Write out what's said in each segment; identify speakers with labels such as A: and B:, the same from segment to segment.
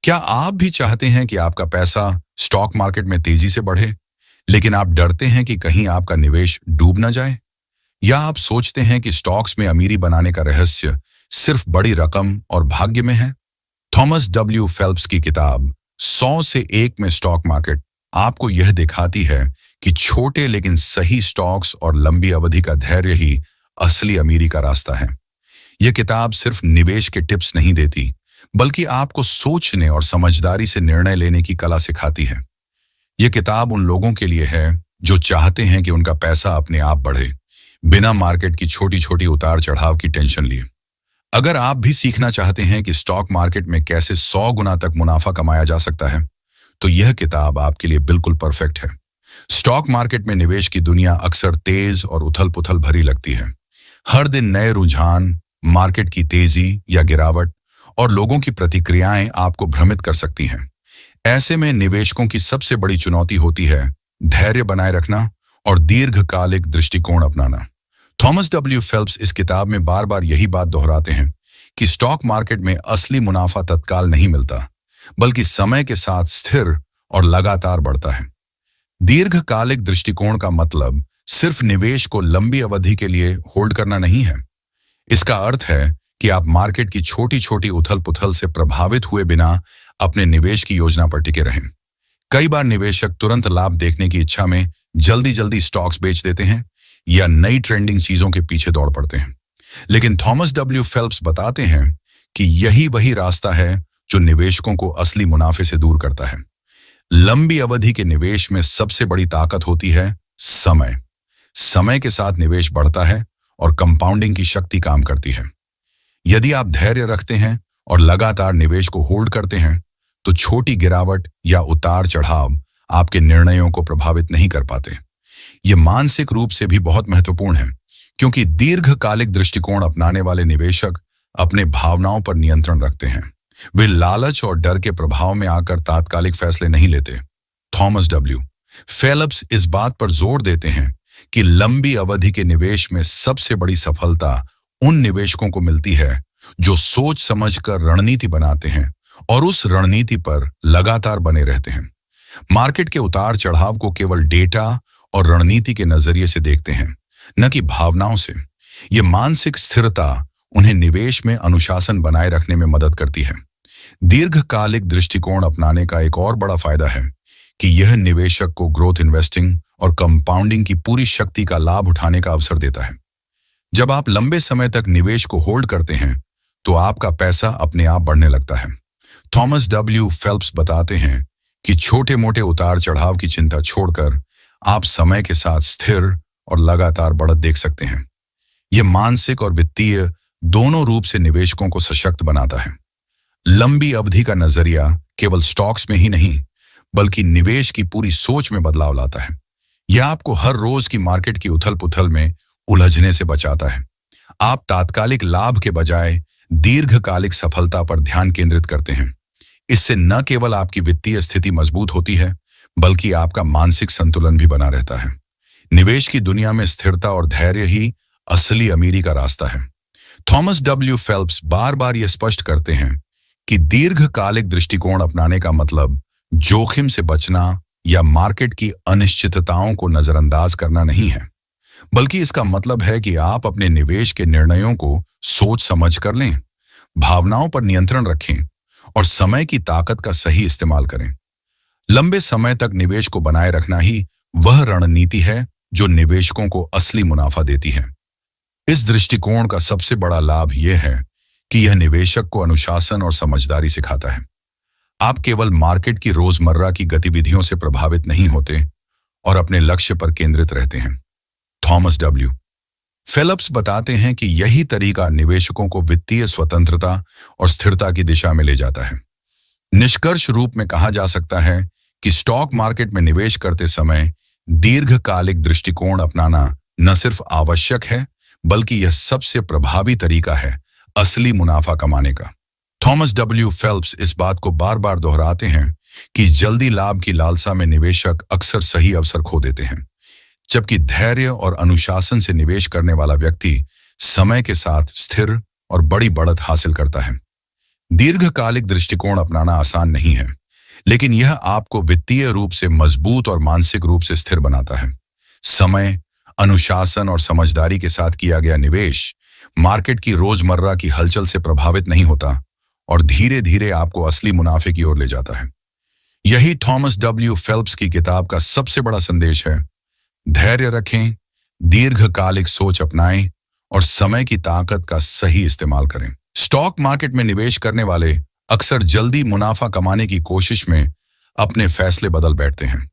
A: क्या आप भी चाहते हैं कि आपका पैसा स्टॉक मार्केट में तेजी से बढ़े, लेकिन आप डरते हैं कि कहीं आपका निवेश डूब ना जाए? या आप सोचते हैं कि स्टॉक्स में अमीरी बनाने का रहस्य सिर्फ बड़ी रकम और भाग्य में है? थॉमस डब्ल्यू फेल्प्स की किताब 100 से 1 में स्टॉक मार्केट आपको यह दिखाती है कि छोटे लेकिन सही स्टॉक्स और लंबी अवधि का धैर्य ही असली अमीरी का रास्ता है। यह किताब सिर्फ निवेश के टिप्स नहीं देती, बल्कि आपको सोचने और समझदारी से निर्णय लेने की कला सिखाती है। यह किताब उन लोगों के लिए है जो चाहते हैं कि उनका पैसा अपने आप बढ़े, बिना मार्केट की छोटी छोटी उतार चढ़ाव की टेंशन लिए। अगर आप भी सीखना चाहते हैं कि स्टॉक मार्केट में कैसे 100 गुना तक मुनाफा कमाया जा सकता है, तो यह किताब आपके लिए बिल्कुल परफेक्ट है। स्टॉक मार्केट में निवेश की दुनिया अक्सर तेज और उथल पुथल भरी लगती है। हर दिन नए रुझान, मार्केट की तेजी या गिरावट और लोगों की प्रतिक्रियाएं आपको भ्रमित कर सकती हैं। ऐसे में निवेशकों की सबसे बड़ी चुनौती होती है धैर्य बनाए रखना और दीर्घकालिक दृष्टिकोण अपनाना। थॉमस डब्ल्यू फेल्प्स इस किताब में बार बार यही बात दोहराते हैं कि स्टॉक मार्केट में असली मुनाफा तत्काल नहीं मिलता, बल्कि समय के साथ स्थिर और लगातार बढ़ता है। दीर्घकालिक दृष्टिकोण का मतलब सिर्फ निवेश को लंबी अवधि के लिए होल्ड करना नहीं है। इसका अर्थ है कि आप मार्केट की छोटी छोटी उथल पुथल से प्रभावित हुए बिना अपने निवेश की योजना पर टिके रहें। कई बार निवेशक तुरंत लाभ देखने की इच्छा में जल्दी जल्दी स्टॉक्स बेच देते हैं या नई ट्रेंडिंग चीजों के पीछे दौड़ पड़ते हैं। लेकिन थॉमस डब्ल्यू फेल्प्स बताते हैं कि यही वही रास्ता है जो निवेशकों को असली मुनाफे से दूर करता है। लंबी अवधि के निवेश में सबसे बड़ी ताकत होती है समय। समय के साथ निवेश बढ़ता है और कंपाउंडिंग की शक्ति काम करती है। यदि आप धैर्य रखते हैं और लगातार निवेश को होल्ड करते हैं, तो छोटी गिरावट या उतार चढ़ाव आपके निर्णयों को प्रभावित नहीं कर पाते। ये मानसिक रूप से भी बहुत महत्वपूर्ण है, क्योंकि दीर्घकालिक दृष्टिकोण अपनाने वाले निवेशक अपने भावनाओं पर नियंत्रण रखते हैं। वे लालच और डर के प्रभाव में आकर तात्कालिक फैसले नहीं लेते। थॉमस डब्ल्यू फेल्प्स इस बात पर जोर देते हैं कि लंबी अवधि के निवेश में सबसे बड़ी सफलता उन निवेशकों को मिलती है जो सोच समझकर रणनीति बनाते हैं और उस रणनीति पर लगातार बने रहते हैं। मार्केट के उतार चढ़ाव को केवल डेटा और रणनीति के नजरिए से देखते हैं, न कि भावनाओं से। ये मानसिक स्थिरता उन्हें निवेश में अनुशासन बनाए रखने में मदद करती है। दीर्घकालिक दृष्टिकोण अपनाने का एक और बड़ा फायदा है कि यह निवेशक को ग्रोथ इन्वेस्टिंग और कंपाउंडिंग की पूरी शक्ति का लाभ उठाने का अवसर देता है। जब आप लंबे समय तक निवेश को होल्ड करते हैं, तो आपका पैसा अपने आप बढ़ने लगता है। थॉमस डब्ल्यू फेल्प्स बताते हैं कि छोटे मोटे उतार चढ़ाव की चिंता छोड़कर आप समय के साथ स्थिर और लगातार बढ़त देख सकते हैं। यह मानसिक और वित्तीय दोनों रूप से निवेशकों को सशक्त बनाता है। लंबी अवधि का नजरिया केवल स्टॉक्स में ही नहीं, बल्कि निवेश की पूरी सोच में बदलाव लाता है। यह आपको हर रोज की मार्केट की उथल पुथल में उलझने से बचाता है। आप तात्कालिक लाभ के बजाय दीर्घकालिक सफलता पर ध्यान केंद्रित करते हैं। इससे न केवल आपकी वित्तीय स्थिति मजबूत होती है, बल्कि आपका मानसिक संतुलन भी बना रहता है। निवेश की दुनिया में स्थिरता और धैर्य ही असली अमीरी का रास्ता है। थॉमस डब्ल्यू फेल्प्स बार बार यह स्पष्ट करते हैं कि दीर्घकालिक दृष्टिकोण अपनाने का मतलब जोखिम से बचना या मार्केट की अनिश्चितताओं को नजरअंदाज करना नहीं है, बल्कि इसका मतलब है कि आप अपने निवेश के निर्णयों को सोच समझ कर लें, भावनाओं पर नियंत्रण रखें और समय की ताकत का सही इस्तेमाल करें। लंबे समय तक निवेश को बनाए रखना ही वह रणनीति है जो निवेशकों को असली मुनाफा देती है। इस दृष्टिकोण का सबसे बड़ा लाभ यह है कि यह निवेशक को अनुशासन और समझदारी सिखाता है। आप केवल मार्केट की रोजमर्रा की गतिविधियों से प्रभावित नहीं होते और अपने लक्ष्य पर केंद्रित रहते हैं। थॉमस डब्ल्यू फेल्प्स बताते हैं कि यही तरीका निवेशकों को वित्तीय स्वतंत्रता और स्थिरता की दिशा में ले जाता है। निष्कर्ष रूप में कहा जा सकता है कि स्टॉक मार्केट में निवेश करते समय दीर्घकालिक दृष्टिकोण अपनाना न सिर्फ आवश्यक है, बल्कि यह सबसे प्रभावी तरीका है असली मुनाफा कमाने का। थॉमस डब्ल्यू फेल्प्स इस बात को बार बार दोहराते हैं कि जल्दी लाभ की लालसा में निवेशक अक्सर सही अवसर खो देते हैं, जबकि धैर्य और अनुशासन से निवेश करने वाला व्यक्ति समय के साथ स्थिर और बड़ी बढ़त हासिल करता है। दीर्घकालिक दृष्टिकोण अपनाना आसान नहीं है, लेकिन यह आपको वित्तीय रूप से मजबूत और मानसिक रूप से स्थिर बनाता है। समय, अनुशासन और समझदारी के साथ किया गया निवेश मार्केट की रोजमर्रा की हलचल से प्रभावित नहीं होता और धीरे धीरे आपको असली मुनाफे की ओर ले जाता है। यही थॉमस डब्ल्यू फेल्प्स की किताब का सबसे बड़ा संदेश है। धैर्य रखें, दीर्घकालिक सोच अपनाएं और समय की ताकत का सही इस्तेमाल करें। स्टॉक मार्केट में निवेश करने वाले अक्सर जल्दी मुनाफा कमाने की कोशिश में अपने फैसले बदल बैठते हैं।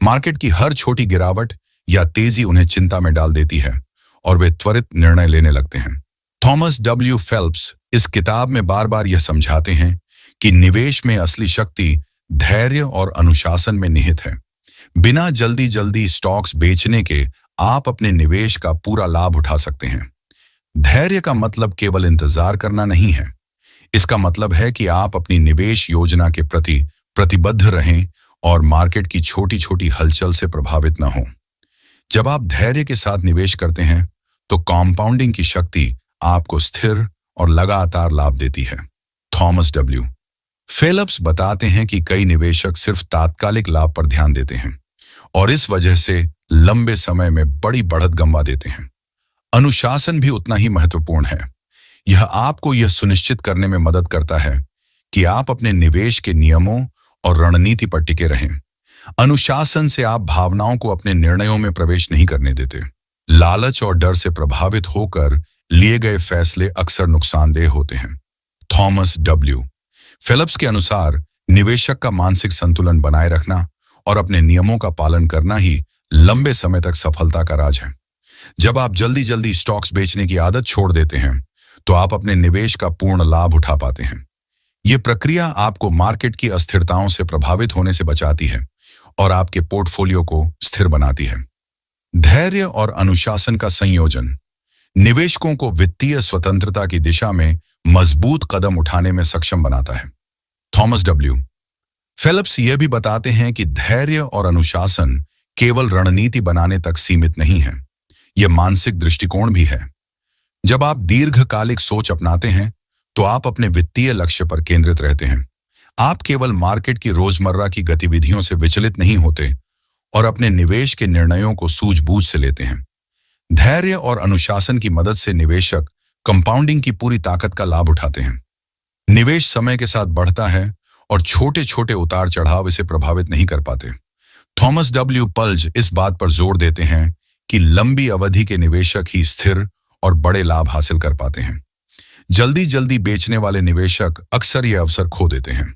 A: मार्केट की हर छोटी गिरावट या तेजी उन्हें चिंता में डाल देती है और वे त्वरित निर्णय लेने लगते हैं। थॉमस डब्ल्यू फेल्प्स इस किताब में बार बार यह समझाते हैं कि निवेश में असली शक्ति धैर्य और अनुशासन में निहित है। बिना जल्दी जल्दी स्टॉक्स बेचने के आप अपने निवेश का पूरा लाभ उठा सकते हैं। धैर्य का मतलब केवल इंतजार करना नहीं है। इसका मतलब है कि आप अपनी निवेश योजना के प्रति प्रतिबद्ध रहें और मार्केट की छोटी छोटी हलचल से प्रभावित न हों। जब आप धैर्य के साथ निवेश करते हैं तो कंपाउंडिंग की शक्ति आपको स्थिर और लगातार लाभ देती है। थॉमस डब्ल्यू फेल्प्स बताते हैं कि कई निवेशक सिर्फ तात्कालिक लाभ पर ध्यान देते हैं और इस वजह से लंबे समय में बड़ी बढ़त गंवा देते हैं। अनुशासन भी उतना ही महत्वपूर्ण है। यह आपको यह सुनिश्चित करने में मदद करता है कि आप अपने निवेश के नियमों और रणनीति पर टिके रहें। अनुशासन से आप भावनाओं को अपने निर्णयों में प्रवेश नहीं करने देते। लालच और डर से प्रभावित होकर लिए गए फैसले अक्सर नुकसानदेह होते हैं। थॉमस डब्ल्यू फेल्प्स के अनुसार निवेशक का मानसिक संतुलन बनाए रखना और अपने नियमों का पालन करना ही लंबे समय तक सफलता का राज है। जब आप जल्दी जल्दी स्टॉक्स बेचने की आदत छोड़ देते हैं तो आप अपने निवेश का पूर्ण लाभ उठा पाते हैं। यह प्रक्रिया आपको मार्केट की अस्थिरताओं से प्रभावित होने से बचाती है और आपके पोर्टफोलियो को स्थिर बनाती है। धैर्य और अनुशासन का संयोजन निवेशकों को वित्तीय स्वतंत्रता की दिशा में मजबूत कदम उठाने में सक्षम बनाता है। थॉमस डब्ल्यू फेल्प्स यह भी बताते हैं कि धैर्य और अनुशासन केवल रणनीति बनाने तक सीमित नहीं है, यह मानसिक दृष्टिकोण भी है। जब आप दीर्घकालिक सोच अपनाते हैं तो आप अपने वित्तीय लक्ष्य पर केंद्रित रहते हैं। आप केवल मार्केट की रोजमर्रा की गतिविधियों से विचलित नहीं होते और अपने निवेश के निर्णयों को सूझबूझ से लेते हैं। धैर्य और अनुशासन की मदद से निवेशक कंपाउंडिंग की पूरी ताकत का लाभ उठाते हैं। निवेश समय के साथ बढ़ता है और छोटे छोटे उतार चढ़ाव इसे प्रभावित नहीं कर पाते। थॉमस डब्ल्यू फेल्प्स इस बात पर जोर देते हैं कि लंबी अवधि के निवेशक ही स्थिर और बड़े लाभ हासिल कर पाते हैं। जल्दी जल्दी बेचने वाले निवेशक अक्सर ये अवसर खो देते हैं।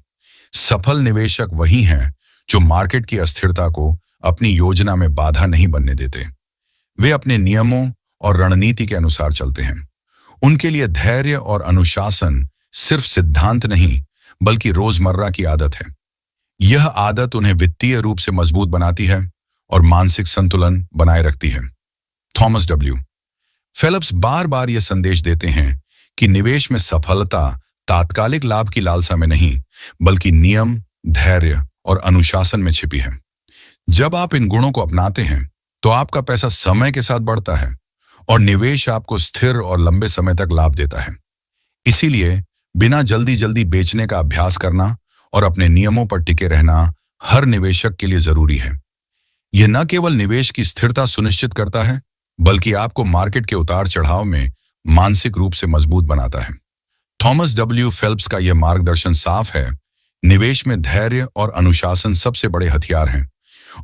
A: सफल निवेशक वही हैं जो मार्केट की अस्थिरता को अपनी योजना में बाधा नहीं बनने देते। वे अपने नियमों और रणनीति के अनुसार चलते हैं। उनके लिए धैर्य और अनुशासन सिर्फ सिद्धांत नहीं बल्कि रोजमर्रा की आदत है। यह आदत उन्हें वित्तीय रूप से मजबूत बनाती है और मानसिक संतुलन बनाए रखती है। थॉमस डब्ल्यू फेल्प्स बार बार यह संदेश देते हैं कि निवेश में सफलता तात्कालिक लाभ की लालसा में नहीं बल्कि नियम, धैर्य और अनुशासन में छिपी है। जब आप इन गुणों को अपनाते हैं तो आपका पैसा समय के साथ बढ़ता है और निवेश आपको स्थिर और लंबे समय तक लाभ देता है। इसीलिए बिना जल्दी जल्दी बेचने का अभ्यास करना और अपने नियमों पर टिके रहना हर निवेशक के लिए जरूरी है। यह न केवल निवेश की स्थिरता सुनिश्चित करता है बल्कि आपको मार्केट के उतार चढ़ाव में मानसिक रूप से मजबूत बनाता है। थॉमस डब्ल्यू फेल्प्स का यह मार्गदर्शन साफ है। निवेश में धैर्य और अनुशासन सबसे बड़े हथियार हैं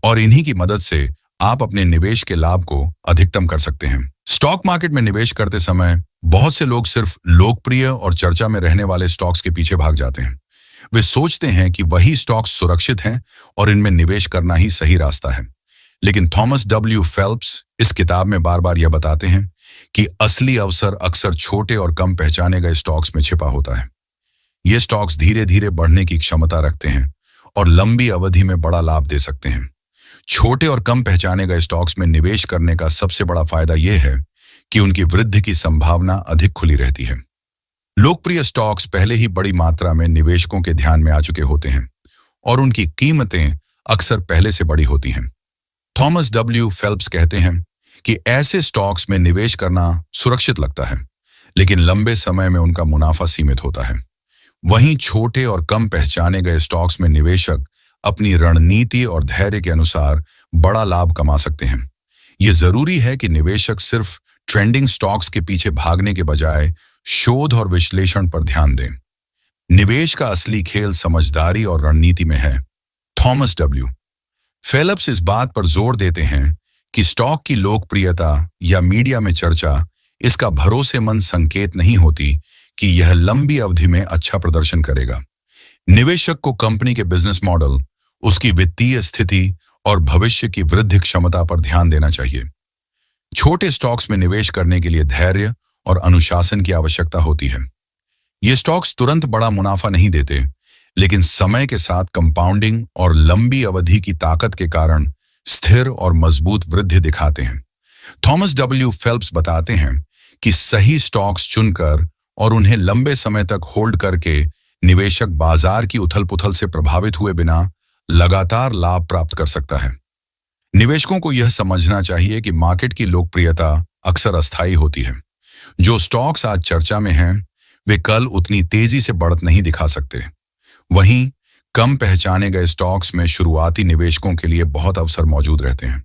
A: और इन्हीं की मदद से आप अपने निवेश के लाभ को अधिकतम कर सकते हैं। स्टॉक मार्केट में निवेश करते समय बहुत से लोग सिर्फ लोकप्रिय और चर्चा में रहने वाले स्टॉक्स के पीछे भाग जाते हैं। वे सोचते हैं कि वही स्टॉक्स सुरक्षित हैं और इनमें निवेश करना ही सही रास्ता है। लेकिन थॉमस डब्ल्यू फेल्प्स इस किताब में बार बार यह बताते हैं कि असली अवसर अक्सर छोटे और कम पहचाने गए स्टॉक्स में छिपा होता है। ये स्टॉक्स धीरे धीरे बढ़ने की क्षमता रखते हैं और लंबी अवधि में बड़ा लाभ दे सकते हैं। छोटे और कम पहचाने गए स्टॉक्स में निवेश करने का सबसे बड़ा फायदा यह है कि उनकी वृद्धि की संभावना अधिक खुली रहती है। लोकप्रिय स्टॉक्स पहले ही बड़ी मात्रा में निवेशकों के ध्यान में आ चुके होते हैं और उनकी कीमतें अक्सर पहले से बड़ी होती हैं। थॉमस डब्ल्यू फेल्प्स कहते हैं कि ऐसे स्टॉक्स में निवेश करना सुरक्षित लगता है, लेकिन लंबे समय में उनका मुनाफा सीमित होता है। वहीं छोटे और कम पहचाने गए स्टॉक्स में निवेशक अपनी रणनीति और धैर्य के अनुसार बड़ा लाभ कमा सकते हैं। यह जरूरी है कि निवेशक सिर्फ ट्रेंडिंग स्टॉक्स के पीछे भागने के बजाय शोध और विश्लेषण पर ध्यान दें। निवेश का असली खेल समझदारी और रणनीति में है। थॉमस डब्ल्यू फेलिप्स इस बात पर जोर देते हैं कि स्टॉक की लोकप्रियता या मीडिया में चर्चा इसका भरोसेमंद संकेत नहीं होती कि यह लंबी अवधि में अच्छा प्रदर्शन करेगा। निवेशक को कंपनी के बिजनेस मॉडल, उसकी वित्तीय स्थिति और भविष्य की वृद्धि क्षमता पर ध्यान देना चाहिए। छोटे स्टॉक्स में निवेश करने के लिए धैर्य और अनुशासन की आवश्यकता होती है। ये स्टॉक्स तुरंत बड़ा मुनाफा नहीं देते, लेकिन समय के साथ कंपाउंडिंग और लंबी अवधि की ताकत के कारण स्थिर और मजबूत वृद्धि दिखाते हैं। थॉमस डब्ल्यू फेलिप्स बताते हैं कि सही स्टॉक्स चुनकर और उन्हें लंबे समय तक होल्ड करके निवेशक बाजार की उथल-पुथल से प्रभावित हुए बिना लगातार लाभ प्राप्त कर सकता है। निवेशकों को यह समझना चाहिए कि मार्केट की लोकप्रियता अक्सर अस्थायी होती है। जो स्टॉक्स आज चर्चा में हैं, वे कल उतनी तेजी से बढ़त नहीं दिखा सकते। वहीं कम पहचाने गए स्टॉक्स में शुरुआती निवेशकों के लिए बहुत अवसर मौजूद रहते हैं।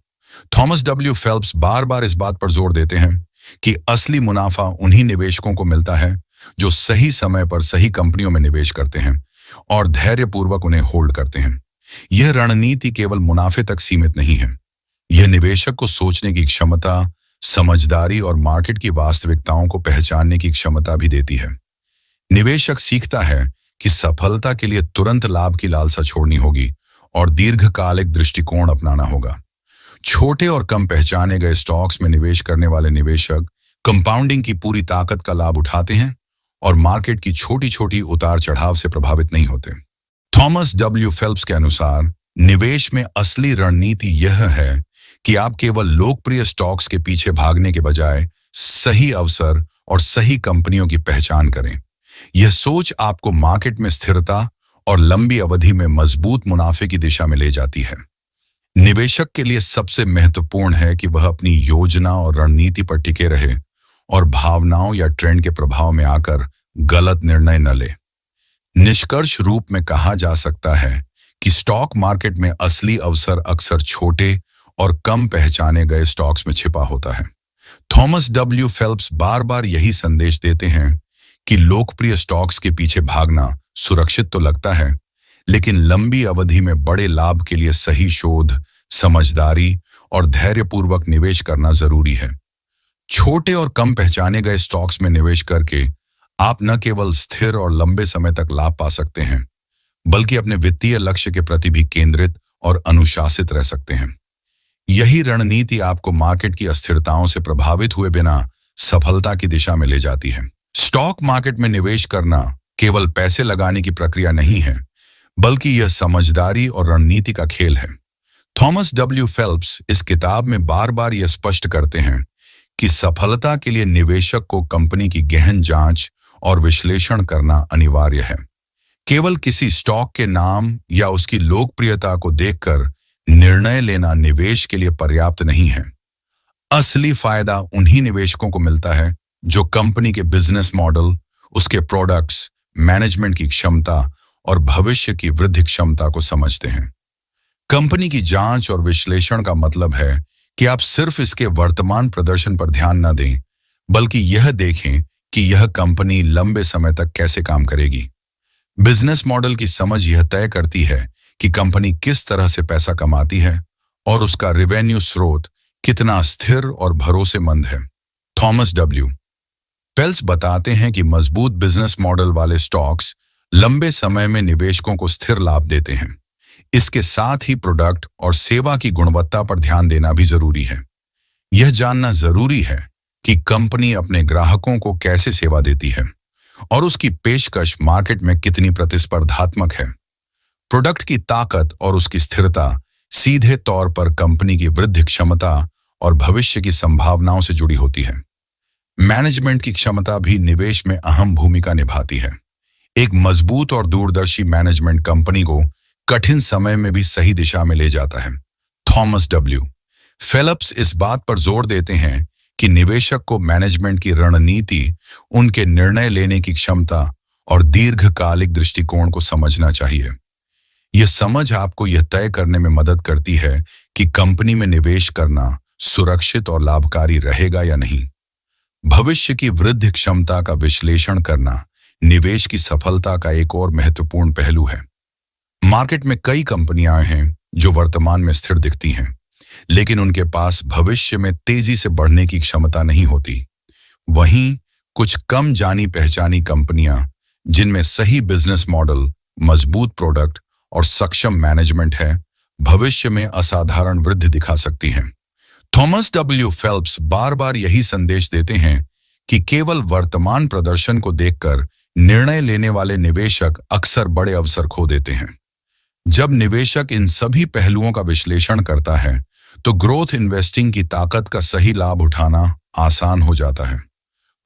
A: थॉमस डब्ल्यू फेलिप्स बार बार इस बात पर जोर देते हैं कि असली मुनाफा उन्हीं निवेशकों को मिलता है जो सही समय पर सही कंपनियों में निवेश करते हैं और धैर्यपूर्वक उन्हें होल्ड करते हैं। यह रणनीति केवल मुनाफे तक सीमित नहीं है। यह निवेशक को सोचने की क्षमता, समझदारी और मार्केट की वास्तविकताओं को पहचानने की क्षमता भी देती है। निवेशक सीखता है कि सफलता के लिए तुरंत लाभ की लालसा छोड़नी होगी और दीर्घकालिक दृष्टिकोण अपनाना होगा। छोटे और कम पहचाने गए स्टॉक्स में निवेश करने वाले निवेशक कंपाउंडिंग की पूरी ताकत का लाभ उठाते हैं और मार्केट की छोटी छोटी उतार चढ़ाव से प्रभावित नहीं होते। थॉमस डब्ल्यू फेलिप्स के अनुसार निवेश में असली रणनीति यह है कि आप केवल लोकप्रिय स्टॉक्स के पीछे भागने के बजाय सही अवसर और सही कंपनियों की पहचान करें। यह सोच आपको मार्केट में स्थिरता और लंबी अवधि में मजबूत मुनाफे की दिशा में ले जाती है। निवेशक के लिए सबसे महत्वपूर्ण है कि वह अपनी योजना और रणनीति पर टिके रहे और भावनाओं या ट्रेंड के प्रभाव में आकर गलत निर्णय न ले। निष्कर्ष रूप में कहा जा सकता है कि स्टॉक मार्केट में असली अवसर अक्सर छोटे और कम पहचाने गए स्टॉक्स में छिपा होता है। थॉमस डब्ल्यू फेलिप्स बार बार यही संदेश देते हैं कि लोकप्रिय स्टॉक्स के पीछे भागना सुरक्षित तो लगता है, लेकिन लंबी अवधि में बड़े लाभ के लिए सही शोध, समझदारी और धैर्यपूर्वक निवेश करना जरूरी है। छोटे और कम पहचाने गए स्टॉक्स में निवेश करके आप न केवल स्थिर और लंबे समय तक लाभ पा सकते हैं, बल्कि अपने वित्तीय लक्ष्य के प्रति भी केंद्रित और अनुशासित रह सकते हैं। यही रणनीति आपको मार्केट की अस्थिरताओं से प्रभावित हुए बिना सफलता की दिशा में ले जाती है। स्टॉक मार्केट में निवेश करना केवल पैसे लगाने की प्रक्रिया नहीं है, बल्कि यह समझदारी और रणनीति का खेल है। थॉमस डब्ल्यू फेलिप्स इस किताब में बार बार यह स्पष्ट करते हैं कि सफलता के लिए निवेशक को कंपनी की गहन जांच और विश्लेषण करना अनिवार्य है। केवल किसी स्टॉक के नाम या उसकी लोकप्रियता को देखकर निर्णय लेना निवेश के लिए पर्याप्त नहीं है। असली फायदा उन्हीं निवेशकों को मिलता है जो कंपनी के बिजनेस मॉडल, उसके प्रोडक्ट्स, मैनेजमेंट की क्षमता और भविष्य की वृद्धि क्षमता को समझते हैं। कंपनी की जांच और विश्लेषण का मतलब है कि आप सिर्फ इसके वर्तमान प्रदर्शन पर ध्यान न दें, बल्कि यह देखें कि यह कंपनी लंबे समय तक कैसे काम करेगी। बिजनेस मॉडल की समझ यह तय करती है कि कंपनी किस तरह से पैसा कमाती है और उसका रेवेन्यू स्रोत कितना स्थिर और भरोसेमंद है। थॉमस डब्ल्यू फेलिप्स बताते हैं कि मजबूत बिजनेस मॉडल वाले स्टॉक्स लंबे समय में निवेशकों को स्थिर लाभ देते हैं। इसके साथ ही प्रोडक्ट और सेवा की गुणवत्ता पर ध्यान देना भी जरूरी है। यह जानना जरूरी है कि कंपनी अपने ग्राहकों को कैसे सेवा देती है और उसकी पेशकश मार्केट में कितनी प्रतिस्पर्धात्मक है। प्रोडक्ट की ताकत और उसकी स्थिरता सीधे तौर पर कंपनी की वृद्धि क्षमता और भविष्य की संभावनाओं से जुड़ी होती है। मैनेजमेंट की क्षमता भी निवेश में अहम भूमिका निभाती है। एक मजबूत और दूरदर्शी मैनेजमेंट कंपनी को कठिन समय में भी सही दिशा में ले जाता है। थॉमस डब्ल्यू फेलिप्स इस बात पर जोर देते हैं कि निवेशक को मैनेजमेंट की रणनीति, उनके निर्णय लेने की क्षमता और दीर्घकालिक दृष्टिकोण को समझना चाहिए। यह समझ आपको यह तय करने में मदद करती है कि कंपनी में निवेश करना सुरक्षित और लाभकारी रहेगा या नहीं। भविष्य की वृद्धि क्षमता का विश्लेषण करना निवेश की सफलता का एक और महत्वपूर्ण पहलू है। मार्केट में कई कंपनियां हैं जो वर्तमान में स्थिर दिखती हैं, लेकिन उनके पास भविष्य में तेजी से बढ़ने की क्षमता नहीं होती। वहीं कुछ कम जानी पहचानी कंपनियां जिनमें सही बिजनेस मॉडल, मजबूत प्रोडक्ट और सक्षम मैनेजमेंट है, भविष्य में असाधारण वृद्धि दिखा सकती हैं। थॉमस डब्ल्यू फेल्प्स बार बार यही संदेश देते हैं कि केवल वर्तमान प्रदर्शन को देखकर निर्णय लेने वाले निवेशक अक्सर बड़े अवसर खो देते हैं। जब निवेशक इन सभी पहलुओं का विश्लेषण करता है तो ग्रोथ इन्वेस्टिंग की ताकत का सही लाभ उठाना आसान हो जाता है।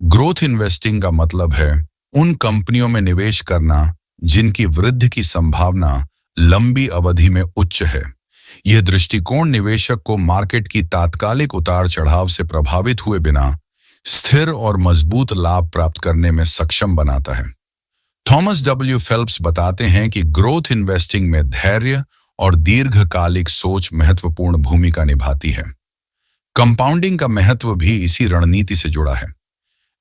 A: ग्रोथ इन्वेस्टिंग का मतलब है उन कंपनियों में निवेश करना जिनकी वृद्धि की संभावना लंबी अवधि में उच्च है। यह दृष्टिकोण निवेशक को मार्केट की तात्कालिक उतार चढ़ाव से प्रभावित हुए बिना स्थिर और मजबूत लाभ प्राप्त करने में सक्षम बनाता है। थॉमस डब्ल्यू फेल्प्स बताते हैं कि ग्रोथ इन्वेस्टिंग में धैर्य और दीर्घकालिक सोच महत्वपूर्ण भूमिका निभाती है। कंपाउंडिंग का महत्व भी इसी रणनीति से जुड़ा है।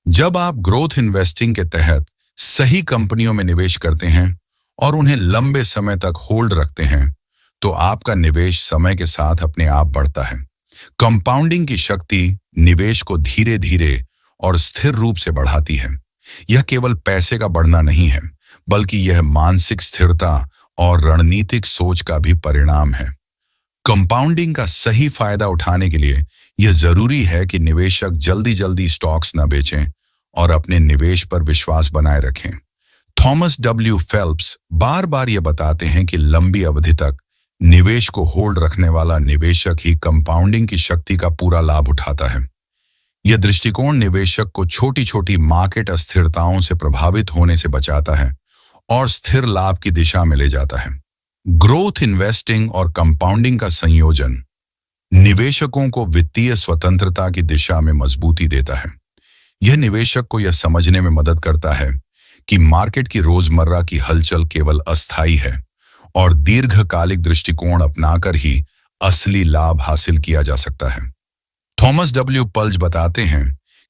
A: जब आप ग्रोथ इन्वेस्टिंग के तहत सही कंपनियों में निवेश करते हैं और उन्हें लंबे समय तक होल्ड रखते हैं, तो आपका निवेश समय के साथ अपने आप बढ़ता है। कंपाउंडिंग की शक्ति निवेश को धीरे धीरे और स्थिर रूप से बढ़ाती है। यह केवल पैसे का बढ़ना नहीं है, बल्कि यह मानसिक स्थिरता और रणनीतिक सोच का भी परिणाम है। कंपाउंडिंग का सही फायदा उठाने के लिए यह जरूरी है कि निवेशक जल्दी जल्दी स्टॉक्स न बेचें और अपने निवेश पर विश्वास बनाए रखें। थॉमस डब्ल्यू फेल्प्स बार बार यह बताते हैं कि लंबी अवधि तक निवेश को होल्ड रखने वाला निवेशक ही कंपाउंडिंग की शक्ति का पूरा लाभ उठाता है। यह दृष्टिकोण निवेशक को छोटी छोटी मार्केट अस्थिरताओं से प्रभावित होने से बचाता है और स्थिर लाभ की दिशा में ले जाता है। ग्रोथ इन्वेस्टिंग और कंपाउंडिंग का संयोजन निवेशकों को वित्तीय स्वतंत्रता की दिशा में मजबूती देता है। यह निवेशक को यह समझने में मदद करता है कि मार्केट की रोजमर्रा की हलचल केवल अस्थायी है और दीर्घकालिक दृष्टिकोण अपनाकर ही असली लाभ हासिल किया जा सकता है। थॉमस डब्ल्यू पल्ज बताते हैं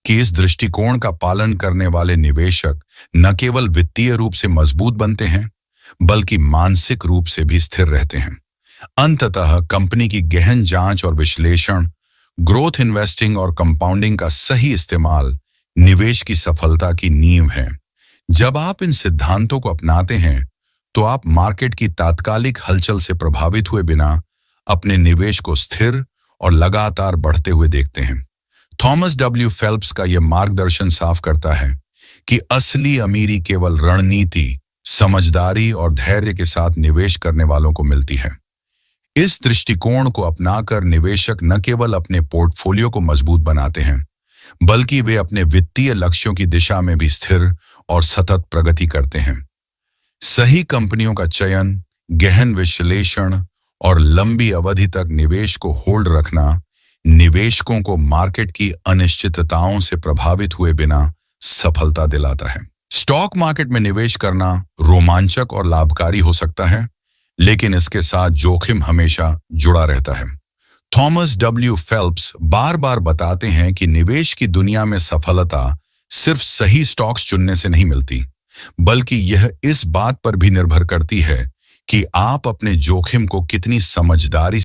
A: कि इस दृष्टिकोण का पालन करने वाले निवेशक न केवल वित्तीय रूप से मजबूत बनते हैं, बल्कि मानसिक रूप से भी स्थिर रहते हैं। अंततः कंपनी की गहन जांच और विश्लेषण, ग्रोथ इन्वेस्टिंग और कंपाउंडिंग का सही इस्तेमाल निवेश की सफलता की नींव है। जब आप इन सिद्धांतों को अपनाते हैं तो आप मार्केट की तात्कालिक हलचल से प्रभावित हुए बिना अपने निवेश को स्थिर और लगातार बढ़ते हुए देखते हैं। थॉमस डब्ल्यू फेल्प्स का यह मार्गदर्शन साफ करता है कि असली अमीरी केवल रणनीति, समझदारी और धैर्य के साथ निवेश करने वालों को मिलती है। इस दृष्टिकोण को अपनाकर निवेशक न केवल अपने पोर्टफोलियो को मजबूत बनाते हैं, बल्कि वे अपने वित्तीय लक्ष्यों की दिशा में भी स्थिर और सतत प्रगति करते हैं। सही कंपनियों का चयन, गहन विश्लेषण और लंबी अवधि तक निवेश को होल्ड रखना निवेशकों को मार्केट की अनिश्चितताओं से प्रभावित हुए बिना सफलता दिलाता है। स्टॉक मार्केट में निवेश करना रोमांचक और लाभकारी हो सकता है, लेकिन इसके साथ जोखिम हमेशा जुड़ा रहता है। थॉमस डब्ल्यू फेल्प्स बार बार बताते हैं कि निवेश की दुनिया में सफलता सिर्फ सही स्टॉक्स चुनने से नहीं मिलती, बल्कि यह इस बात पर भी निर्भर करती है कि आप अपने जोखिम को कितनी समझदारी